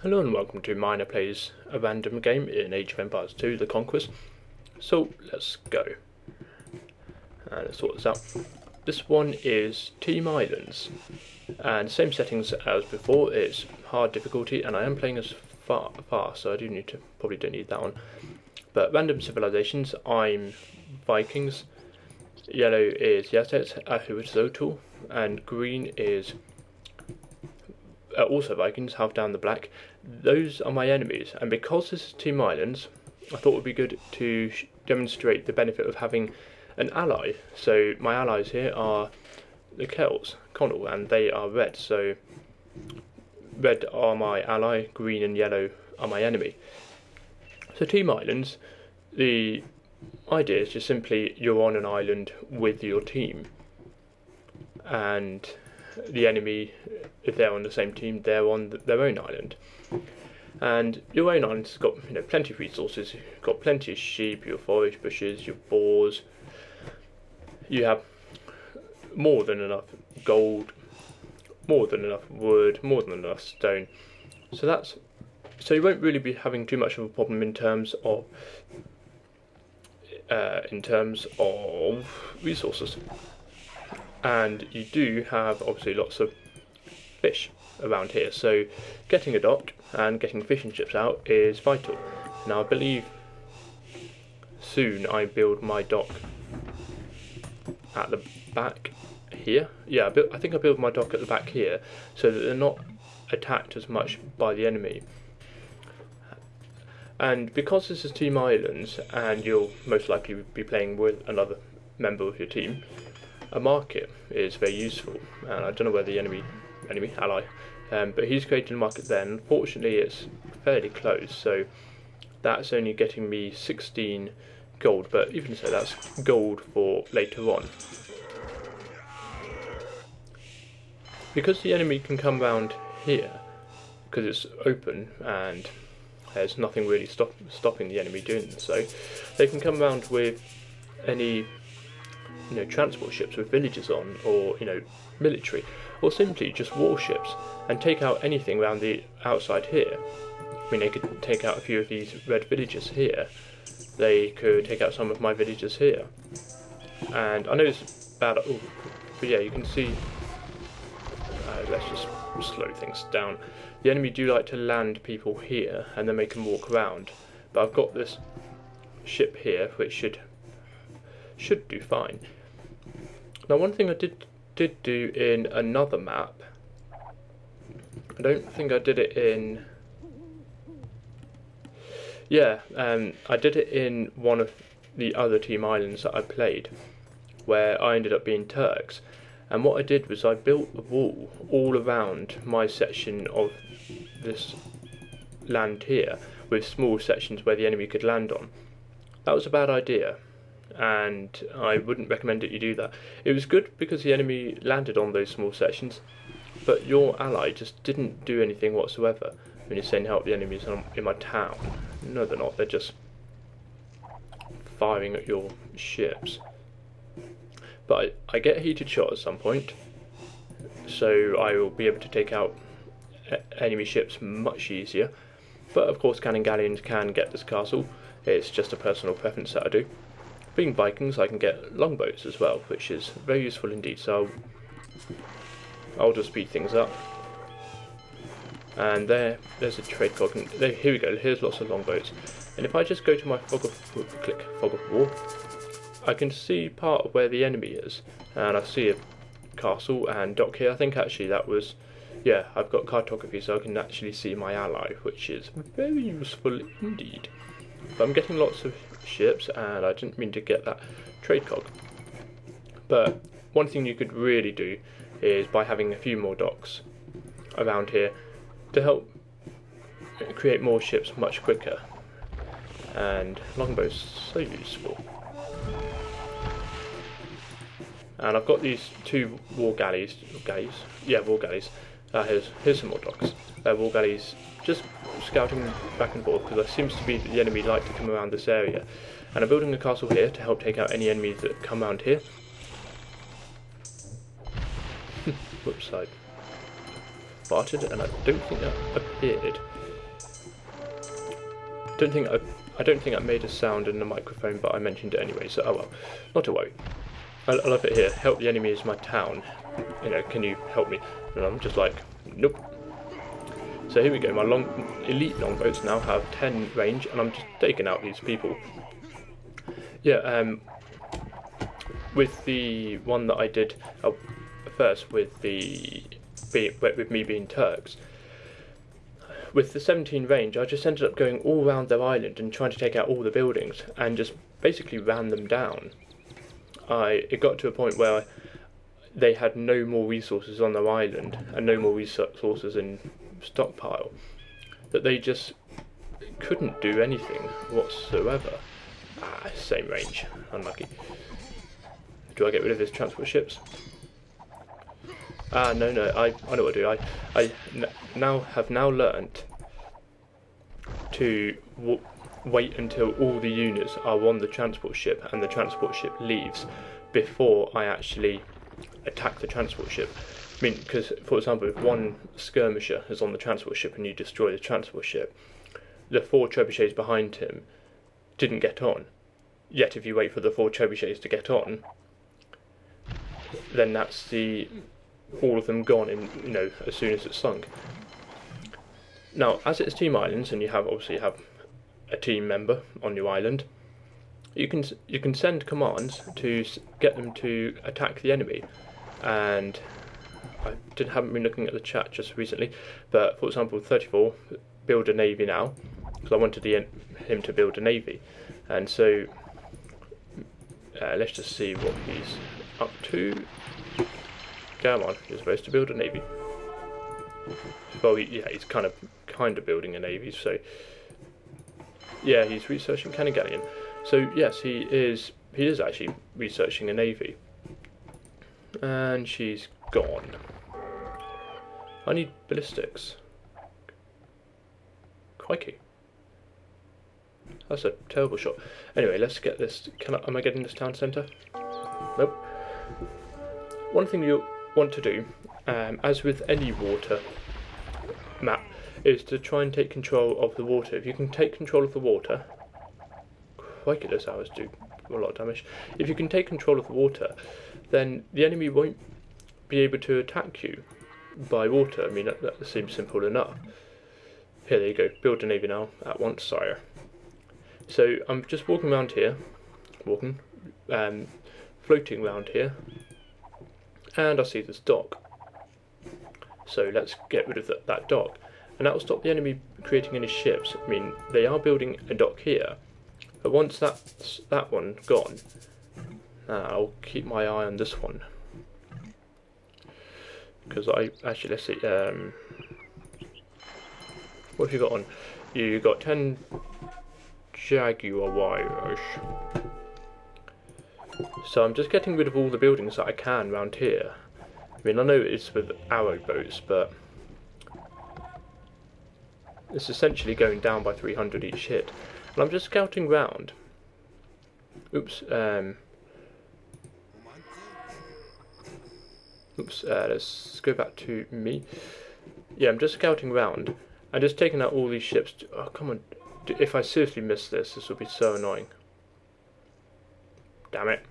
Hello and welcome to Miner Plays a random game in Age of Empires 2, the Conquerors. So let's go. And let's sort this out. This one is Team Islands. And same settings as before, it's hard difficulty, and I am playing as fast, so I probably don't need that one. But random civilizations, I'm Vikings. Yellow is Yazet, who is Zotul, and green is also Vikings, half down the black. Those are my enemies, and because this is Team Islands, I thought it would be good to demonstrate the benefit of having an ally. So my allies here are the Celts, Connell, and they are red, so red are my ally, green and yellow are my enemy. So Team Islands, the idea is just simply you're on an island with your team, and the enemy, if they're on the same team, they're on their own island. And your own island's got plenty of resources. You've got plenty of sheep, your forage bushes, your boars. You have more than enough gold, more than enough wood, more than enough stone. So you won't really be having too much of a problem in terms of resources. And you do have obviously lots of fish around here, so getting a dock and getting fishing ships out is vital. Now I believe soon I build my dock at the back here. Yeah, I think I build my dock at the back here so that they're not attacked as much by the enemy. And because this is Team Islands and you'll most likely be playing with another member of your team, a market is very useful. And I don't know where the ally, but he's created a market there. Unfortunately, it's fairly close, so that's only getting me 16 gold, but even so, that's gold for later on. Because the enemy can come round here, because it's open and there's nothing really stopping the enemy doing so, they can come around with any transport ships with villages on, or military, or simply just warships, and take out anything around the outside here. I mean, they could take out a few of these red villages here. They could take out some of my villages here. And I know it's bad, but yeah, you can see. Let's just slow things down. The enemy do like to land people here, and then make them walk around. But I've got this ship here, which should do fine. Now, one thing I did do in another map, I don't think I did it in. Yeah, I did it in one of the other Team Islands that I played, where I ended up being Turks. And what I did was I built a wall all around my section of this land here, with small sections where the enemy could land on. That was a bad idea, and I wouldn't recommend that you do that. It was good because the enemy landed on those small sections, but your ally just didn't do anything whatsoever when you're saying help the enemies in my town. No, they're not. They're just firing at your ships. But I get a heated shot at some point, so I will be able to take out enemy ships much easier. But of course, cannon galleons can get this castle. It's just a personal preference that I do. Being Vikings, I can get longboats as well, which is very useful indeed. So I'll just speed things up. And there's a trade cog. Here we go. Here's lots of longboats. And if I just go to my fog of war, I can see part of where the enemy is, and I see a castle and dock here. I think actually that was, yeah, I've got cartography, so I can actually see my ally, which is very useful indeed. But I'm getting lots of ships, and I didn't mean to get that trade cog. But one thing you could really do is by having a few more docks around here to help create more ships much quicker. And longbows so useful. And I've got these two war galleys. Here's some more docks. War galleys just scouting back and forth, because there seems to be that the enemy like to come around this area. And I'm building a castle here to help take out any enemies that come around here. Whoops, I farted and I don't think that appeared. I don't think I made a sound in the microphone, but I mentioned it anyway. So oh well, not to worry. I love it here. Help the enemy is my town. You know, can you help me? And I'm just like, nope. So here we go. My elite longboats now have 10 range, and I'm just taking out these people. Yeah. With the one that I did first, with me being Turks. With the 17 range, I just ended up going all around their island and trying to take out all the buildings and just basically ran them down. It got to a point where they had no more resources on their island and no more resources in stockpile, that they just couldn't do anything whatsoever. Same range. Unlucky. Do I get rid of his transport ships? No, I know what to do. I have now learnt to wait until all the units are on the transport ship and the transport ship leaves before I actually attack the transport ship. I mean, because, for example, if one skirmisher is on the transport ship and you destroy the transport ship, the 4 trebuchets behind him didn't get on. Yet if you wait for the 4 trebuchets to get on, then that's all of them gone in, you know, as soon as it's sunk. Now, as it's team islands, and you obviously have a team member on your island, you can send commands to get them to attack the enemy. And I haven't been looking at the chat just recently, but for example, 34, build a navy now, because I wanted him to build a navy, and so let's just see what he's up to. Come on, you're supposed to build a navy. Well, yeah, he's kind of building a navy. So yeah, he's researching Canning. So yes, he is actually researching a navy. And she's gone. I need ballistics. Crikey. That's a terrible shot. Anyway, let's get this. Am I getting this town centre? Nope. One thing you want to do, as with any water map, is to try and take control of the water. If you can take control of the water, crikey, those arrows do a lot of damage. If you can take control of the water, then the enemy won't be able to attack you by water. I mean, that seems simple enough. Here, there you go. Build a navy now at once, sire. So I'm just walking around here, floating around here, and I see this dock. So let's get rid of that dock, and that will stop the enemy creating any ships. I mean, they are building a dock here, but once that one gone, I'll keep my eye on this one, because let's see. What have you got on? You got 10 Jaguar wires. So I'm just getting rid of all the buildings that I can around here. I mean, I know it's with arrow boats, but it's essentially going down by 300 each hit. And I'm just scouting round. Oops. Let's go back to me. Yeah, I'm just scouting round and just taking out all these ships. Oh, come on. If I seriously miss this will be so annoying. Damn it.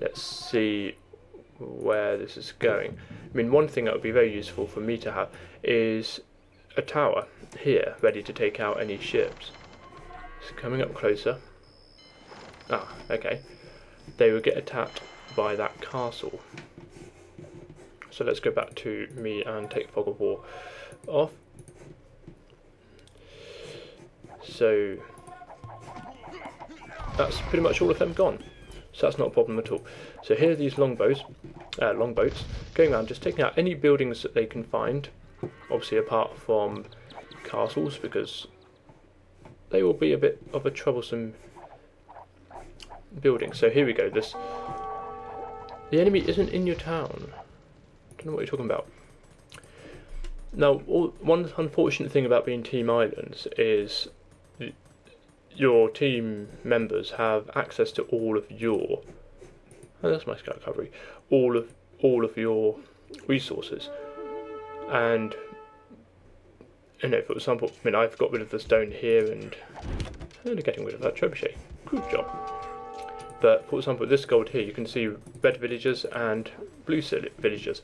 Let's see where this is going. I mean, one thing that would be very useful for me to have is a tower here, ready to take out any ships. It's coming up closer. Ah, okay. They will get attacked by that castle. So let's go back to me and take Fog of War off. So that's pretty much all of them gone. So that's not a problem at all. So here are these longboats going around, just taking out any buildings that they can find. Obviously, apart from castles, because they will be a bit of a troublesome building. So here we go. The enemy isn't in your town. Don't know what you're talking about. Now, one unfortunate thing about being Team Islands is your team members have access to all of your. Oh, that's my scout recovery. All of your resources, and you know, for example, I mean, I've got rid of the stone here and getting rid of that trebuchet. Good job. But for example, this gold here, you can see red villagers and blue villagers.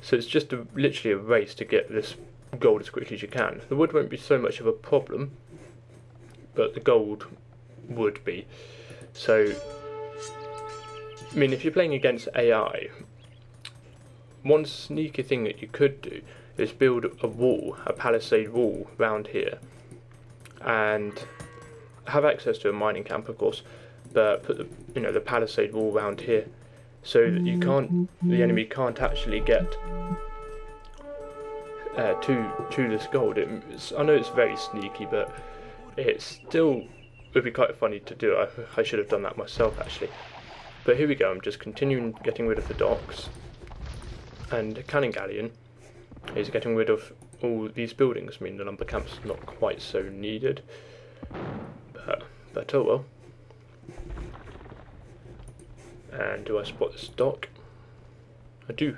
So it's just literally a race to get this gold as quickly as you can. The wood won't be so much of a problem, but the gold would be. So, I mean, if you're playing against AI, one sneaky thing that you could do is build a wall, a palisade wall round here, and have access to a mining camp, of course, but put the palisade wall round here, so that the enemy can't actually get to this gold. I know it's very sneaky, but it still would be quite funny to do. I should have done that myself actually. But here we go. I'm just continuing getting rid of the docks, and the cannon galleon is getting rid of all these buildings. I mean, the lumber camp's not quite so needed, but oh well. And do I spot this dock? I do,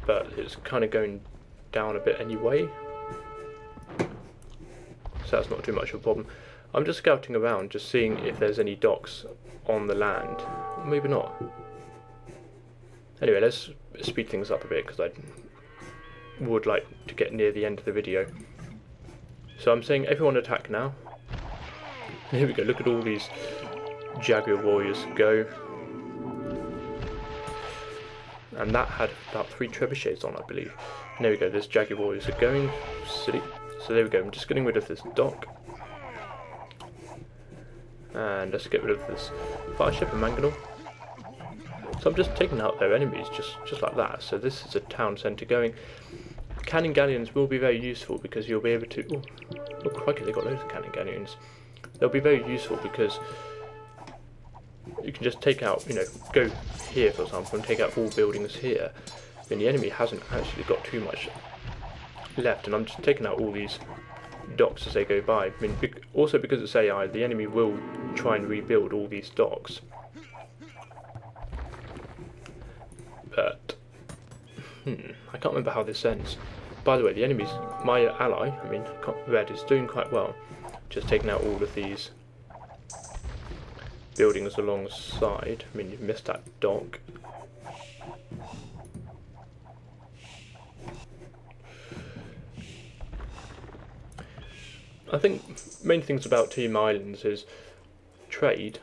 but it's kind of going down a bit anyway, so that's not too much of a problem. I'm just scouting around, just seeing if there's any docks on the land. Maybe not. Anyway, let's speed things up a bit, because I would like to get near the end of the video. So I'm saying everyone attack now. Here we go, look at all these Jaguar warriors go. And that had about 3 trebuchets on, I believe. And there we go, there's Jaguar warriors are going. Silly. So there we go, I'm just getting rid of this dock. And let's get rid of this fire ship and mangonel. So I'm just taking out their enemies, just like that. So this is a town centre going. Cannon galleons will be very useful, because you'll be able to... Oh crikey, they got loads of cannon galleons. They'll be very useful because you can just take out, go here for example and take out all buildings here. And the enemy hasn't actually got too much left, and I'm just taking out all these docks as they go by. I mean, also because it's AI, the enemy will try and rebuild all these docks. But I can't remember how this ends. By the way, the enemy's, my ally, I mean red, is doing quite well. Just taking out all of these buildings alongside. I mean, you've missed that dock. I think main things about Team Islands is trade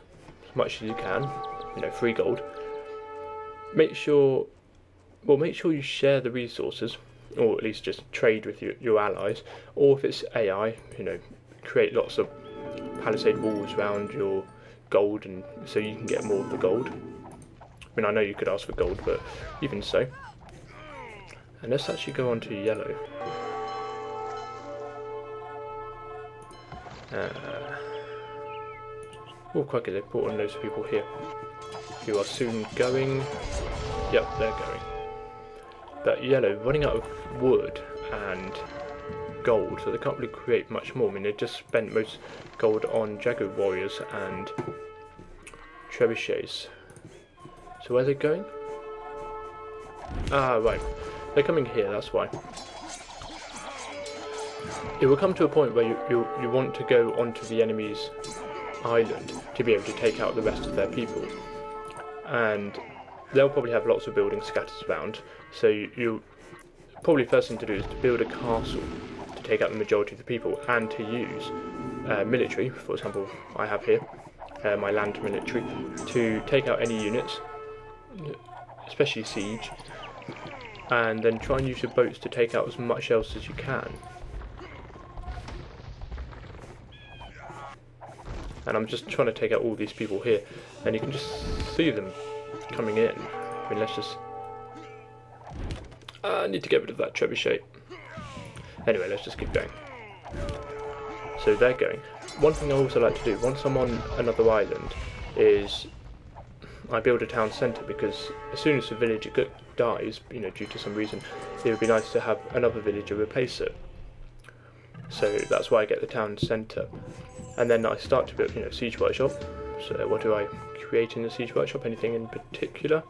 as much as you can, free gold. Make sure you share the resources, or at least just trade with your allies. Or if it's AI, create lots of palisade walls around your gold, and so you can get more of the gold. I mean, I know you could ask for gold, but even so. And let's actually go on to yellow. Oh crikey, they've brought on loads of people here who are soon going. Yep, they're going. But yellow running out of wood and gold, so they can't really create much more. I mean, they just spent most gold on Jaguar warriors and trebuchets. So where are they going? Ah, right. They're coming here, that's why. It will come to a point where you want to go onto the enemy's island to be able to take out the rest of their people. And they'll probably have lots of buildings scattered around, so you probably first thing to do is to build a castle to take out the majority of the people, and to use military. For example, I have here my land military to take out any units, especially siege, and then try and use your boats to take out as much else as you can. And I'm just trying to take out all these people here, and you can just see them coming in. I mean, let's just... I need to get rid of that trebuchet. Anyway, let's just keep going. So they're going. One thing I also like to do, once I'm on another island, is I build a town centre, because as soon as the village dies, due to some reason, it would be nice to have another villager replace it. So that's why I get the town centre. And then I start to build, siege workshop. So what do I create in the siege workshop? Anything in particular?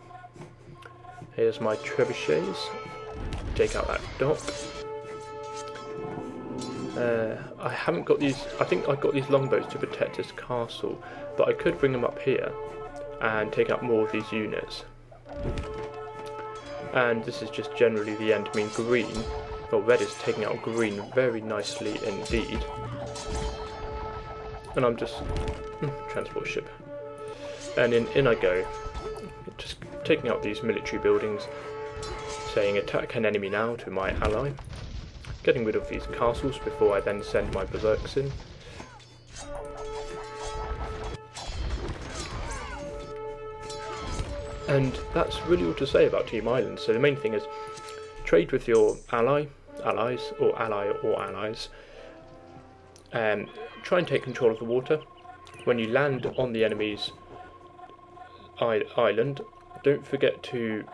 Here's my trebuchets. Take out that dock. I haven't got these. I think I've got these longbows to protect this castle, but I could bring them up here and take out more of these units. And this is just generally the end. I mean, green, or red is taking out green very nicely indeed. And I'm just transport ship, and in I go, just taking out these military buildings, saying attack an enemy now to my ally, getting rid of these castles before I then send my berserks in. And that's really all to say about Team Island. So the main thing is trade with your allies, try and take control of the water. When you land on the enemy's island, don't forget to,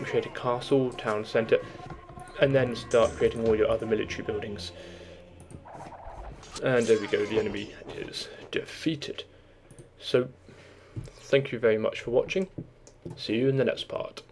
create a castle, town centre, and then start creating all your other military buildings. And there we go, the enemy is defeated. So, thank you very much for watching. See you in the next part.